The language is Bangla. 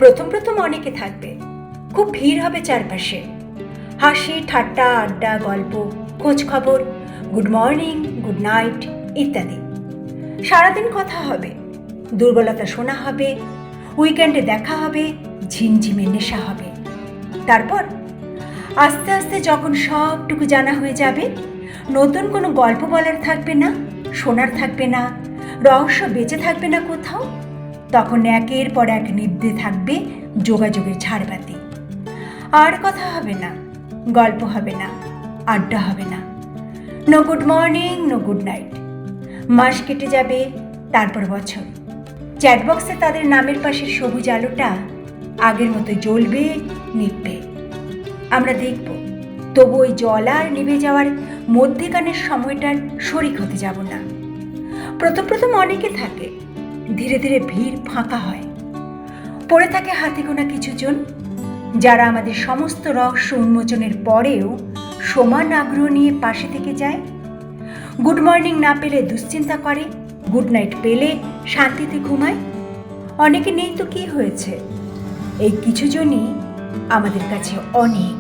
প্রথম প্রথম অনেকে থাকবে, খুব ভিড় হবে চারপাশে, হাসি ঠাট্টা আড্ডা গল্প খোঁজ খবর, গুড মর্নিং গুড নাইট ইত্যাদি। সারাদিন কথা হবে, দুর্বলতা শোনা হবে, উইকেন্ডে দেখা হবে, ঝিমঝিমে নেশা হবে। তারপর আস্তে আস্তে যখন সবটুকু জানা হয়ে যাবে, নতুন কোনো গল্প বলার থাকবে না, শোনার থাকবে না, রহস্য বেঁচে থাকবে না কোথাও, তখন একের পর এক নিভতে থাকবে যোগাযোগের ঝাড়বাতি। আর কথা হবে না, গল্প হবে না, আড্ডা হবে না, no good morning no good night. মাস কেটে যাবে, তারপর বছর। চ্যাটবক্সে তাদের নামের পাশের সবুজ আলোটা আগের মতো জ্বলবে, নিভবে। আমরা দেখব, তবু ওই জ্বলা আর নিভে যাওয়ার মধ্যেখানের সময়টার শরিক হতে যাব না। প্রথম প্রথম অনেকে থাকে, ধীরে ধীরে ভিড় ফাঁকা হয়, পড়ে থাকে হাতে গোনা কিছুজন, যারা আমাদের সমস্ত রহস্য উন্মোচনের পরেও সমান আগ্রহ নিয়ে পাশে থেকে যায়। গুড মর্নিং না পেলে দুশ্চিন্তা করে, গুড নাইট পেলে শান্তিতে ঘুমায়। অনেকে নেই তো কি হয়েছে, এই কিছুজনই আমাদের কাছে অনেক।